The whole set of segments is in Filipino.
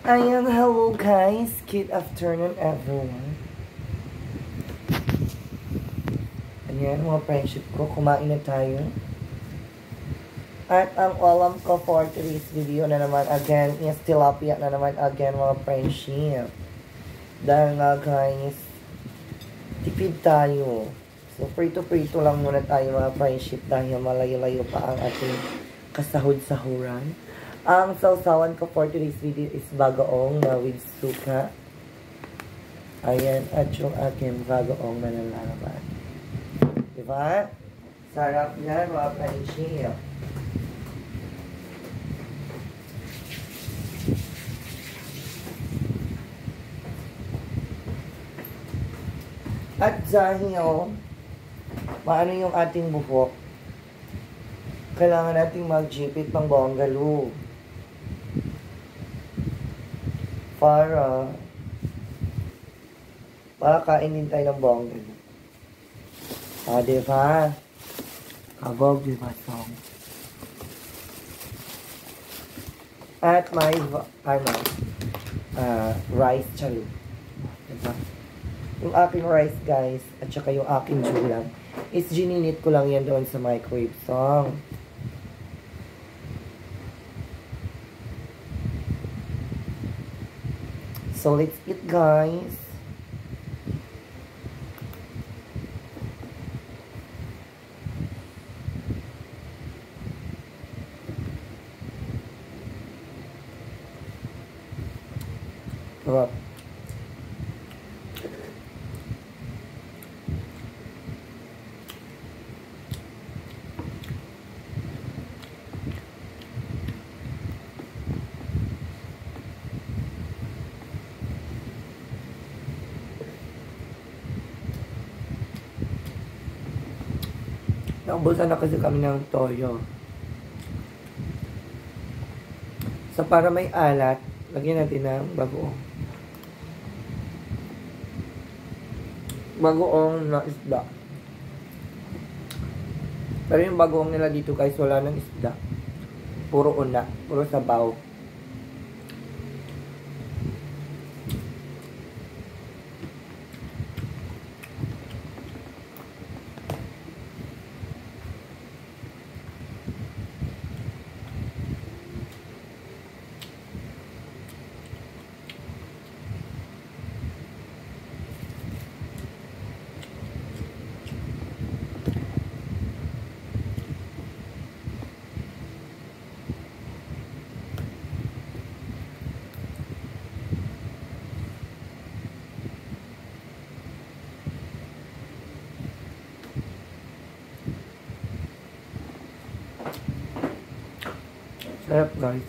Ayan, hello guys. Good afternoon everyone. Ayan, mga friendship ko. Kumain na tayo. At ang ulam ko for today's video na naman again is tilapia na naman again mga friendship. Dahil nga guys, tipid tayo. So, prito-prito lang muna tayo mga friendship dahil malayo-layo pa ang ating kasahod-sahuran. Ang sausawan ko for today's video is bagoong na with suka. Ayan, at yung aking bagoong na nalalaman. Diba? Sarap yan mga friendship. At dahil maano yung ating buhok, kailangan nating mag-jipit pang bongalo para kainin tayo ng bongalo. Diba? Kabog, diba song? At may, rice chalo. Diba? Yung aking rice, guys, at saka yung aking julang, is gininit ko lang yan doon sa microwave song. So, let's eat, guys. Sarap. Naubusan na kasi kami ng toyo. So, para may alat, lagyan natin ng bagoong. Bagoong na isda. Pero yung bagoong nila dito guys, wala ng isda. Puro una, puro sabaw. Sarap guys.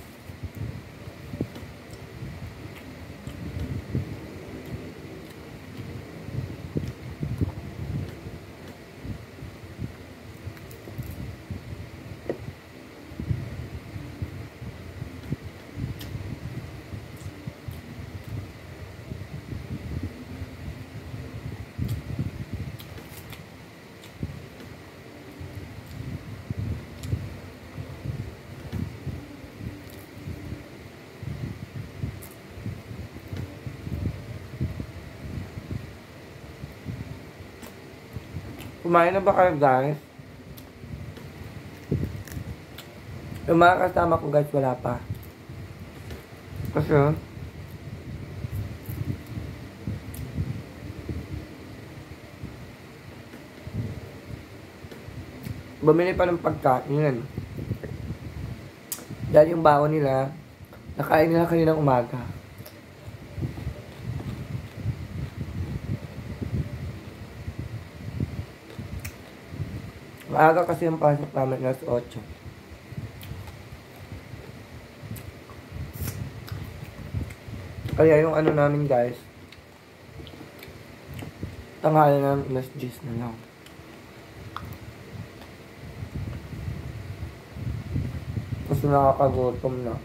Kumain na ba kayo guys? Yung mga kasama ko guys, wala pa. Kasi bumili pa ng pagkain. Dahil yung baon nila, nakain nila kaninang umaga. Maaga kasi yung pasok namin alas 8. Kaya yung ano namin guys, tanghali namin alas 10 na lang. Kasi nakakagutom na.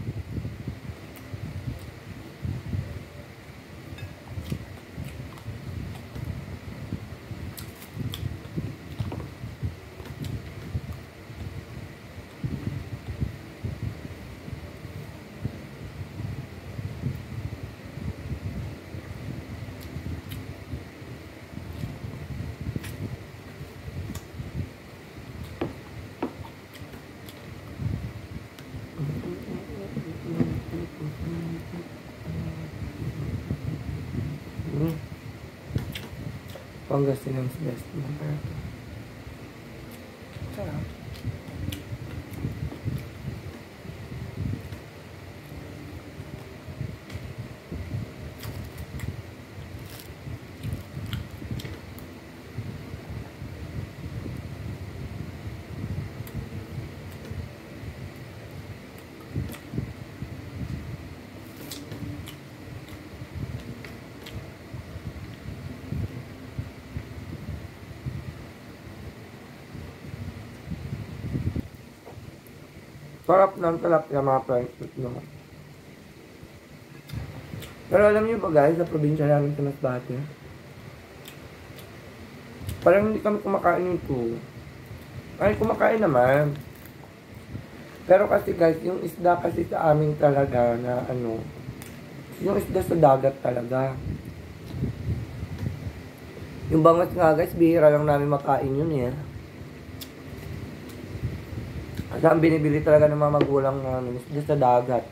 Pangasinan's best number. Sarap. Sarap ng tilapia mga friends naman. Pero alam niyo ba guys, sa probinsya namin sa Masbate, parang hindi kami kumakain nito. Ay, kumakain naman. Pero kasi guys, yung isda kasi sa amin talaga na ano, yung isda sa dagat talaga. Yung bangus nga guys, bihira lang namin makain yun eh. Kasi ang binibili talaga ng mga magulang namin is sa dagat.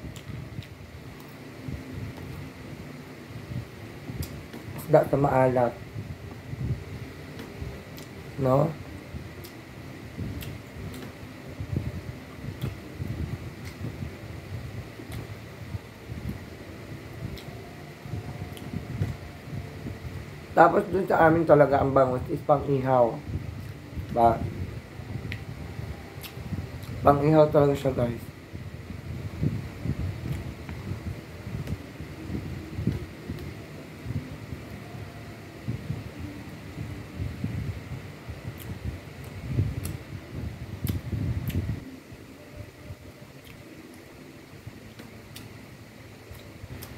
Isda sa maalat. No? Tapos dun sa amin talaga ang bangus is pang-ihaw. Ba? Pang-ihaw talaga siya guys.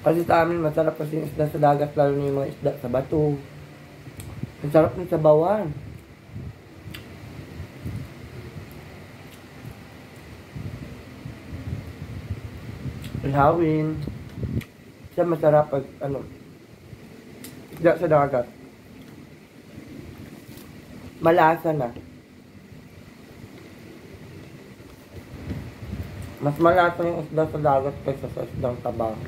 Kasi sa amin masarap kasi yung isda sa dagat, lalo na yung mga isda sa bato. Ang sarap ng sabawan. Ihawin. Siya masarap pag ano, isda sa dagat. Malasa na. Mas malasa yung isda sa dagat kaysa sa isdang tabang.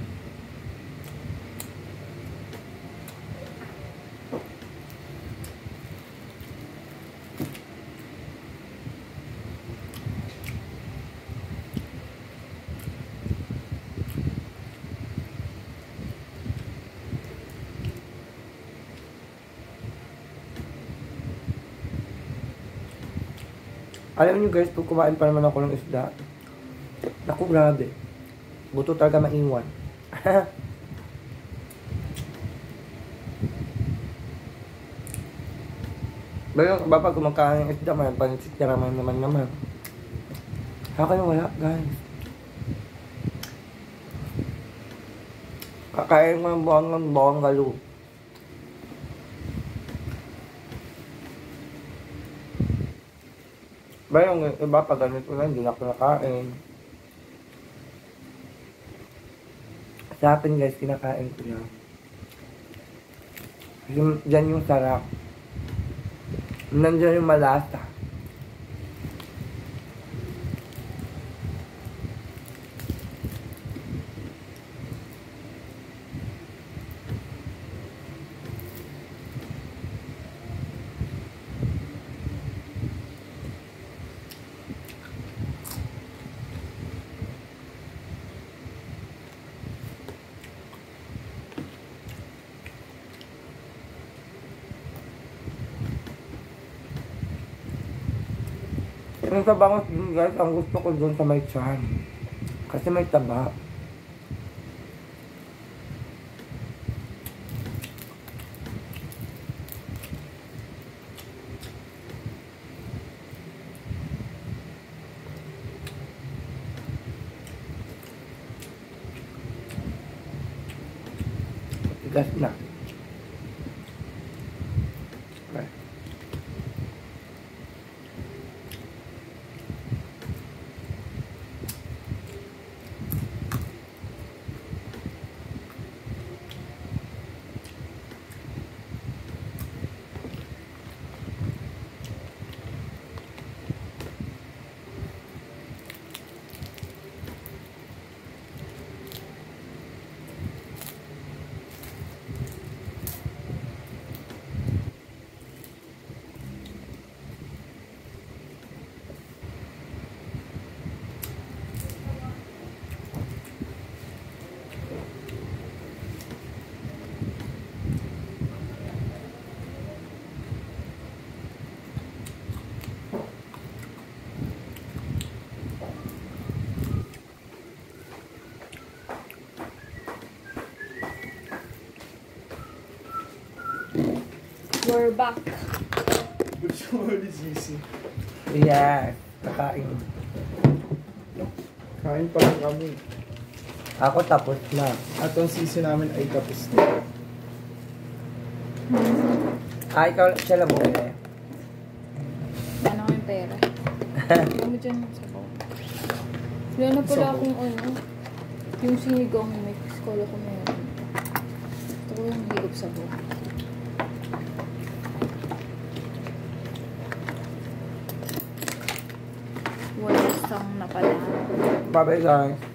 Alam niyo guys, pag kumain pa naman ako ng isda, naku grabe, buto talaga maiwan. Pero ba pag kumakain ng isda, may pansit na naman. Akin wala guys. Kakain ko ng buwang galo. Ba yung iba pag ganito lang, hindi na ako nakain. Sa akin guys, kinakain ko na. Diyan yung sarap. Nandiyan yung malasa. Yung sa bangus din guys, ang gusto ko dun sa may tiyan. Kasi may taba. Tigas na. Okay. We're back. Gusto mo ulit sisi. Yes. Kakain. Kain pa lang kami. Ako tapos na. At ang sisi namin ay tapos na. Ikaw siya lang muna. Ano ko yung pera? Hindi mo dyan sa bawah. Wala na pala akong ano. Yung sinigang mix. Kala ko meron. Gusto ko yung higop sa bawah. Walang sang na pala. Bye-bye guys.